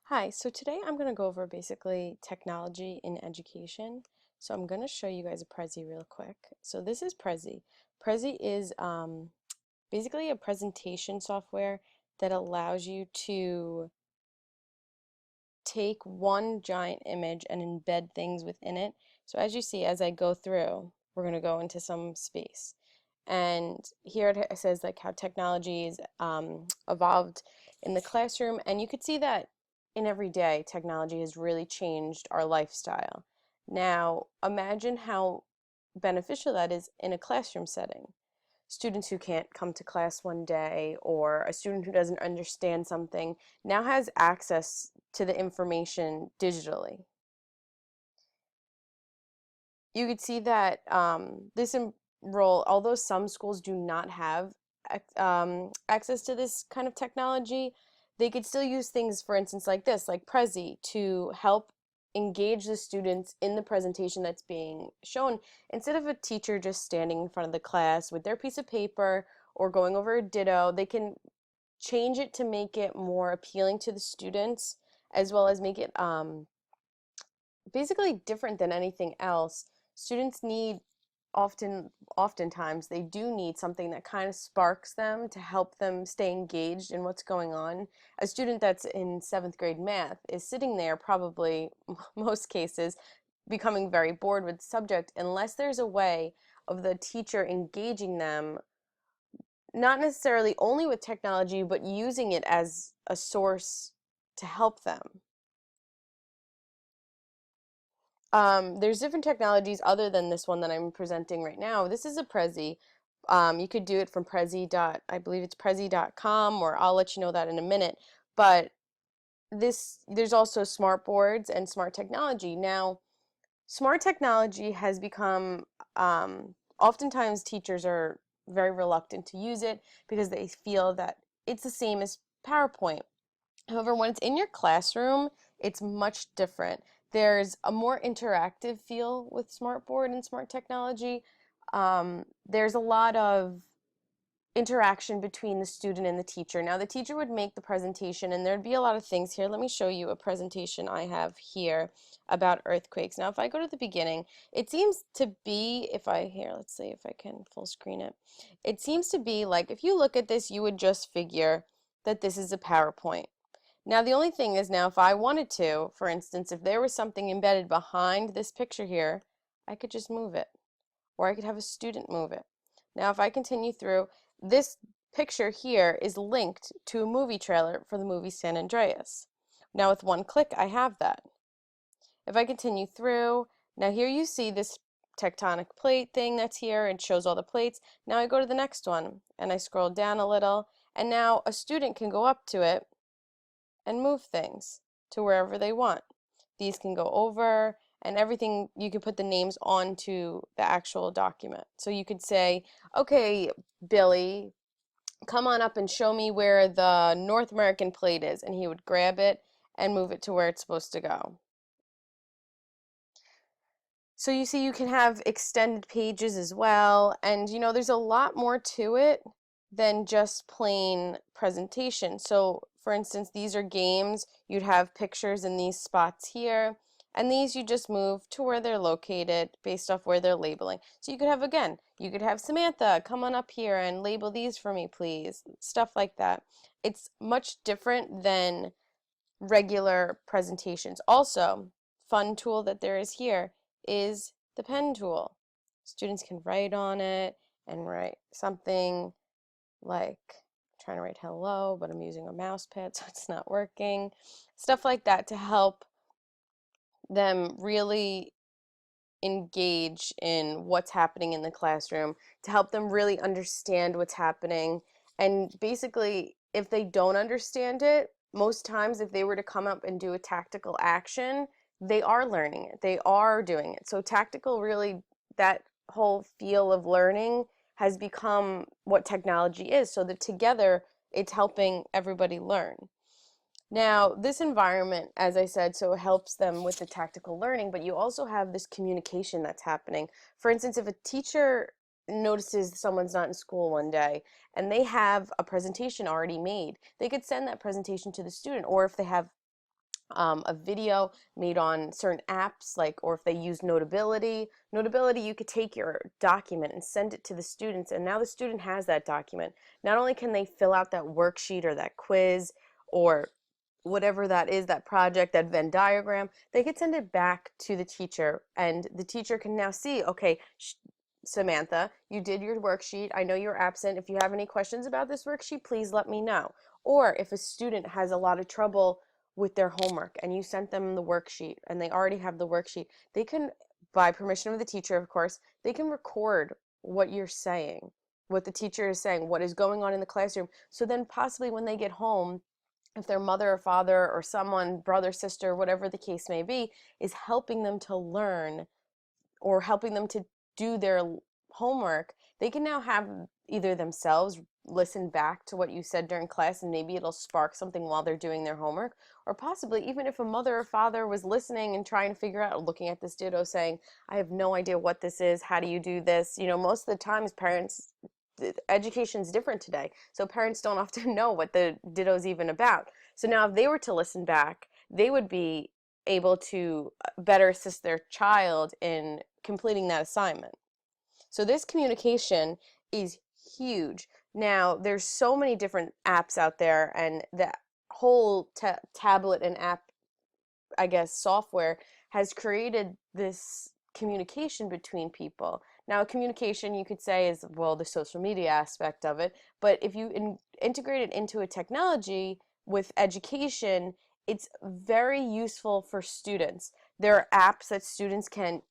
Hi, so today I'm going to go over basically technology in education. So I'm going to show you guys a Prezi real quick. So this is Prezi. Prezi is basically a presentation software that allows you to take one giant image and embed things within it. So as you see, as I go through, we're going to go into some space. And here it says like how technology is evolved in the classroom, and you could see that in every day technology has really changed our lifestyle. Now imagine how beneficial that is in a classroom setting. Students who can't come to class one day, or a student who doesn't understand something, now has access to the information digitally. You could see that role, although some schools do not have access to this kind of technology, they could still use things, for instance, like this, like Prezi, to help engage the students in the presentation that's being shown, instead of a teacher just standing in front of the class with their piece of paper or going over a ditto. They can change it to make it more appealing to the students, as well as make it basically different than anything else. Students need oftentimes they do need something that kind of sparks them to help them stay engaged in what's going on. A student that's in 7th grade math is sitting there probably most cases becoming very bored with the subject unless there's a way of the teacher engaging them, not necessarily only with technology, but using it as a source to help them. There's different technologies other than this one that I'm presenting right now. This is a Prezi. You could do it from I believe it's Prezi.com, or I'll let you know that in a minute. But there's also smart boards and smart technology. Now, smart technology has become, oftentimes teachers are very reluctant to use it because they feel that it's the same as PowerPoint. However, when it's in your classroom, it's much different. There's a more interactive feel with Smartboard and smart technology. There's a lot of interaction between the student and the teacher. Now, the teacher would make the presentation, and there'd be a lot of things here. Let me show you a presentation I have here about earthquakes. Now, if I go to the beginning, it seems to be, let's see if I can full screen it. It seems to be like, if you look at this, you would just figure that this is a PowerPoint. Now, the only thing is, now if I wanted to, for instance, if there was something embedded behind this picture here, I could just move it, or I could have a student move it. Now, if I continue through, this picture here is linked to a movie trailer for the movie San Andreas. Now, with one click, I have that. If I continue through, now here you see this tectonic plate thing that's here and shows all the plates. Now I go to the next one, and I scroll down a little, and now a student can go up to it and move things to wherever they want. These can go over, and everything, you can put the names onto the actual document. So you could say, okay, Billy, come on up and show me where the North American plate is, and he would grab it and move it to where it's supposed to go. So you see, you can have extended pages as well, and there's a lot more to it than just plain presentation. So for instance, these are games. You'd have pictures in these spots here, and these you just move to where they're located based off where they're labeling. So you could have, again, you could have Samantha, come on up here and label these for me, please. Stuff like that. It's much different than regular presentations. Also, fun tool that there is here is the pen tool. Students can write on it and write something like, I'm trying to write hello, but I'm using a mouse pad so it's not working. Stuff like that to help them really engage in what's happening in the classroom, to help them really understand what's happening. And basically, if they don't understand it, most times if they were to come up and do a tactical action, they are learning it. They are doing it. So tactical, really, that whole feel of learning has become what technology is, so that together it's helping everybody learn. Now, this environment, as I said, so it helps them with the tactical learning, but you also have this communication that's happening. For instance, if a teacher notices someone's not in school one day and they have a presentation already made, they could send that presentation to the student, or if they have a video made on certain apps, like, or if they use Notability. Notability, you could take your document and send it to the students, and now the student has that document. Not only can they fill out that worksheet or that quiz or whatever that is, that project, that Venn diagram, they could send it back to the teacher, and the teacher can now see, okay, Samantha, you did your worksheet. I know you're absent. If you have any questions about this worksheet, please let me know. Or if a student has a lot of trouble with their homework and you sent them the worksheet and they already have the worksheet, they can, by permission of the teacher, of course, they can record what you're saying, what the teacher is saying, what is going on in the classroom. So then possibly when they get home, if their mother or father or someone, brother, sister, whatever the case may be, is helping them to learn or helping them to do their homework, they can now have either themselves listen back to what you said during class and maybe it'll spark something while they're doing their homework. Or possibly even if a mother or father was listening and trying to figure out, looking at this ditto saying, I have no idea what this is, how do you do this? You know, most of the times parents, education is different today, so parents don't often know what the ditto's even about. So now if they were to listen back, they would be able to better assist their child in completing that assignment. So this communication is huge. Now, there's so many different apps out there, and the whole tablet and app, I guess, software has created this communication between people. Now, communication, you could say, is, well, the social media aspect of it, but if you integrate it into a technology with education, it's very useful for students. There are apps that students can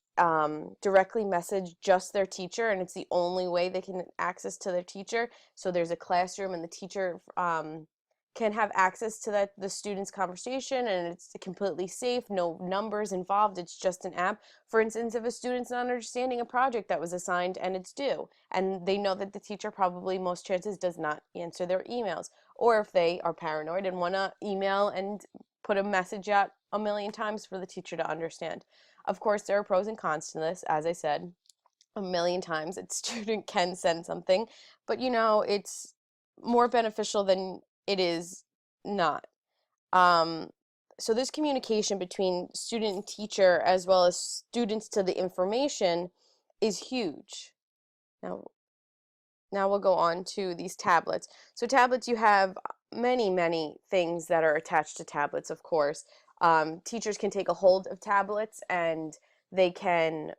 directly message just their teacher, and it's the only way they can access to their teacher. So there's a classroom, and the teacher can have access to the student's conversation, and it's completely safe, no numbers involved, it's just an app. For instance, if a student's not understanding a project that was assigned and it's due, and they know that the teacher probably most chances does not answer their emails, or if they are paranoid and want to email and put a message out a million times for the teacher to understand. Of course, there are pros and cons to this, as I said a million times. A student can send something, but you know, it's more beneficial than it is not. Um, so this communication between student and teacher, as well as students to the information, is huge. Now, now we'll go on to these tablets. So tablets, you have many, many things that are attached to tablets, of course. Teachers can take a hold of tablets and they can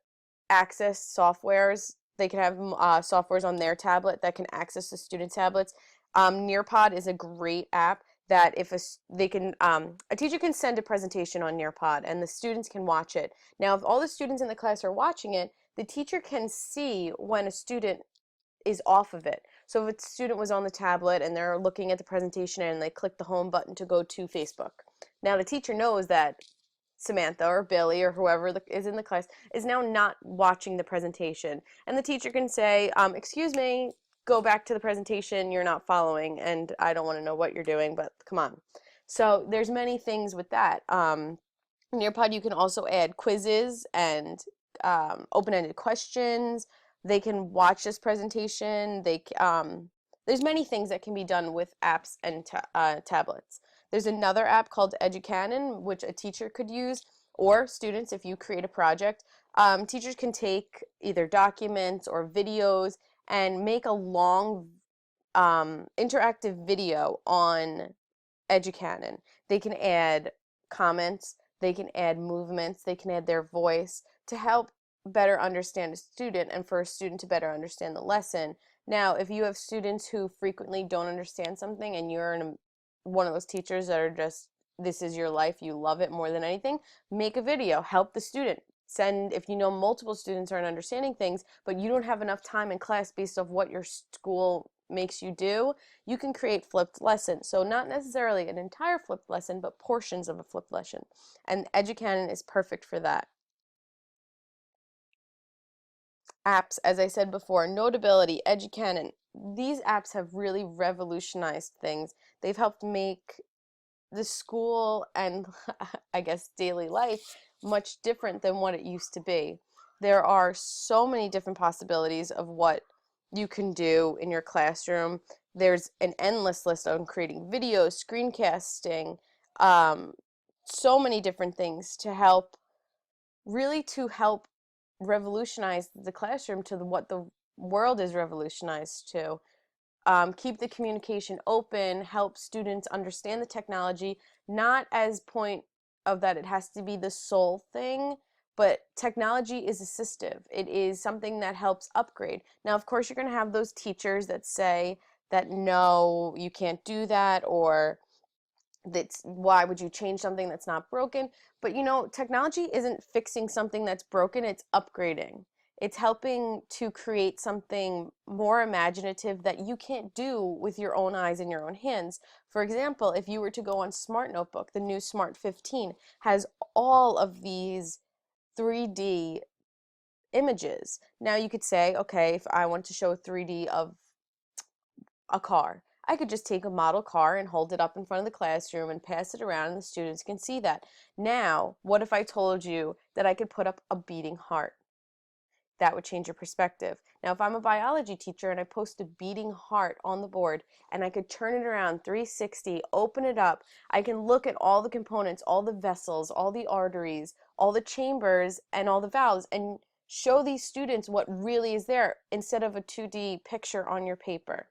access softwares. They can have softwares on their tablet that can access the student tablets. Nearpod is a great app that if they can a teacher can send a presentation on Nearpod and the students can watch it. Now, if all the students in the class are watching it, the teacher can see when a student is off of it. So if a student was on the tablet and they're looking at the presentation and they click the home button to go to Facebook, now the teacher knows that Samantha or Billy or whoever is in the class is now not watching the presentation. And the teacher can say, excuse me, go back to the presentation, you're not following, and I don't want to know what you're doing, but come on. So there's many things with that. Nearpod, you can also add quizzes and open-ended questions. They can watch this presentation. There's many things that can be done with apps and tablets. There's another app called Educanon, which a teacher could use, or students, if you create a project. Teachers can take either documents or videos and make a long interactive video on Educanon. They can add comments, they can add movements, they can add their voice to help better understand a student and for a student to better understand the lesson. Now, if you have students who frequently don't understand something and you're one of those teachers that are just, this is your life, you love it more than anything, make a video, help the student. Send, if you know multiple students aren't understanding things, but you don't have enough time in class based off what your school makes you do, you can create flipped lessons. So not necessarily an entire flipped lesson, but portions of a flipped lesson. And Educanon is perfect for that. Apps, as I said before, Notability, Educanon, these apps have really revolutionized things. They've helped make the school and I guess daily life much different than what it used to be. There are so many different possibilities of what you can do in your classroom. There's an endless list on creating videos, screencasting, so many different things to help, really to help revolutionize the classroom to what the world is revolutionized to. Keep the communication open, help students understand the technology, not as point of that it has to be the sole thing, but technology is assistive. It is something that helps upgrade. Now, of course, you're going to have those teachers that say that no, you can't do that, or that's why would you change something that's not broken. But technology isn't fixing something that's broken, it's upgrading. It's helping to create something more imaginative that you can't do with your own eyes and your own hands. For example, if you were to go on Smart Notebook, the new Smart 15 has all of these 3D images. Now you could say, okay, if I want to show 3D of a car, I could just take a model car and hold it up in front of the classroom and pass it around, and the students can see that. Now, what if I told you that I could put up a beating heart? That would change your perspective. Now, if I'm a biology teacher and I post a beating heart on the board and I could turn it around 360, open it up, I can look at all the components, all the vessels, all the arteries, all the chambers, and all the valves, and show these students what really is there instead of a 2D picture on your paper.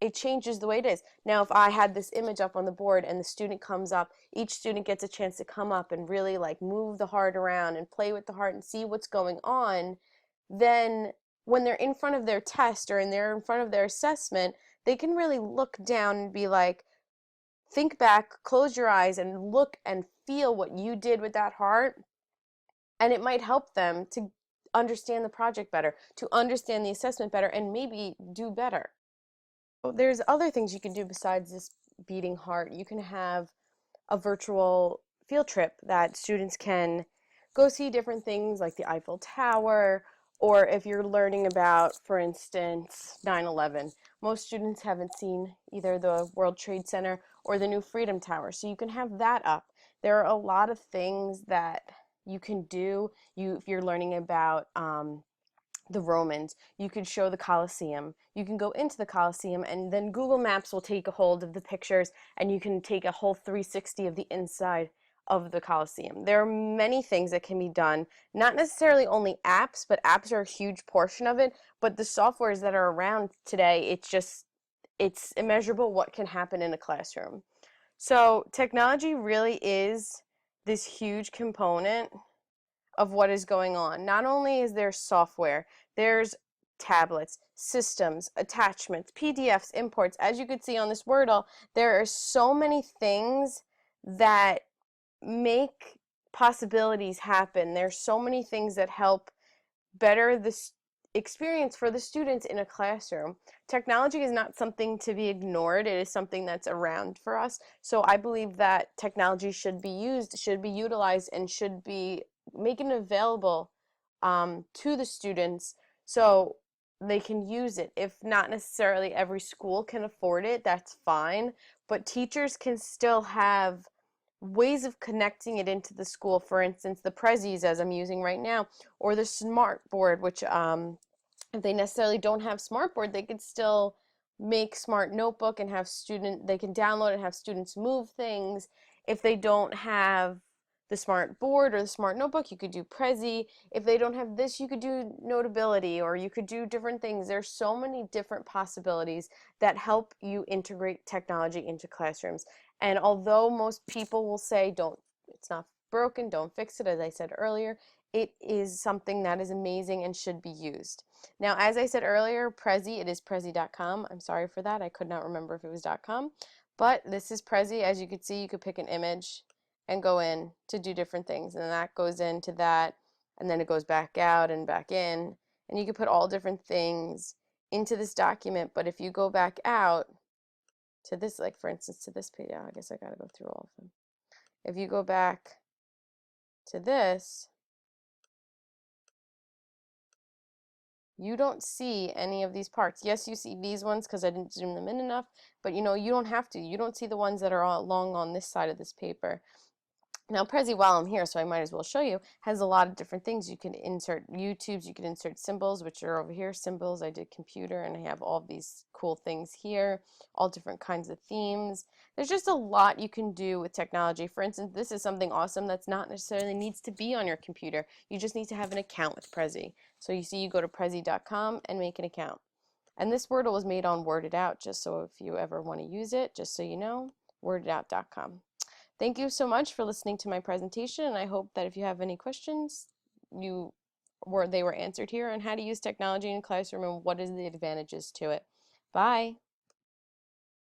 It changes the way it is. Now, if I had this image up on the board and the student comes up, each student gets a chance to come up and really like move the heart around and play with the heart and see what's going on, then when they're in front of their test or they're in front of their assessment, they can really look down and be like, think back, close your eyes, and look and feel what you did with that heart. And it might help them to understand the project better, to understand the assessment better, and maybe do better. There's other things you can do besides this beating heart. You can have a virtual field trip that students can go see different things like the Eiffel Tower, or if you're learning about, for instance, 9/11. Most students haven't seen either the World Trade Center or the new Freedom Tower, so you can have that up. There are a lot of things that you can do. If you're learning about the Romans, you could show the Colosseum. You can go into the Colosseum, and then Google Maps will take a hold of the pictures, and you can take a whole 360 of the inside of the Colosseum. There are many things that can be done, not necessarily only apps, but apps are a huge portion of it. But the softwares that are around today, it's immeasurable what can happen in a classroom. So technology really is this huge component of what is going on. Not only is there software, there's tablets, systems, attachments, PDFs, imports. As you could see on this Wordle, there are so many things that make possibilities happen. There's so many things that help better the experience for the students in a classroom. Technology is not something to be ignored. It is something that's around for us. So I believe that technology should be used, should be utilized, and should be making it available to the students so they can use it. If not necessarily every school can afford it, that's fine. But teachers can still have ways of connecting it into the school. For instance, the Prezis, as I'm using right now, or the smart board, which if they necessarily don't have smartboard, they could still make smart notebook and they can download and have students move things. If they don't have the smart board or the smart notebook, you could do Prezi. If they don't have this, you could do Notability, or you could do different things. There's so many different possibilities that help you integrate technology into classrooms. And although most people will say, it's not broken, don't fix it, as I said earlier, it is something that is amazing and should be used. Now, as I said earlier, Prezi, it is Prezi.com. I'm sorry for that. I could not remember if it was .com. But this is Prezi. As you can see, you could pick an image and go in to do different things. And then that goes into that, and then it goes back out and back in. And you can put all different things into this document. But if you go back out to this, like for instance, to this page, I guess I got to go through all of them. If you go back to this, you don't see any of these parts. Yes, you see these ones because I didn't zoom them in enough, but you don't have to. You don't see the ones that are all along on this side of this paper. Now Prezi, while I'm here, so I might as well show you, has a lot of different things. You can insert YouTubes, you can insert symbols, which are over here, symbols. I did computer, and I have all these cool things here, all different kinds of themes. There's just a lot you can do with technology. For instance, this is something awesome that's not necessarily needs to be on your computer. You just need to have an account with Prezi. So you see, you go to Prezi.com and make an account. And this Wordle was made on Word It Out, just so if you ever want to use it, just so you know, worditout.com. Thank you so much for listening to my presentation, and I hope that if you have any questions, they were answered here on how to use technology in a classroom and what is the advantages to it. Bye.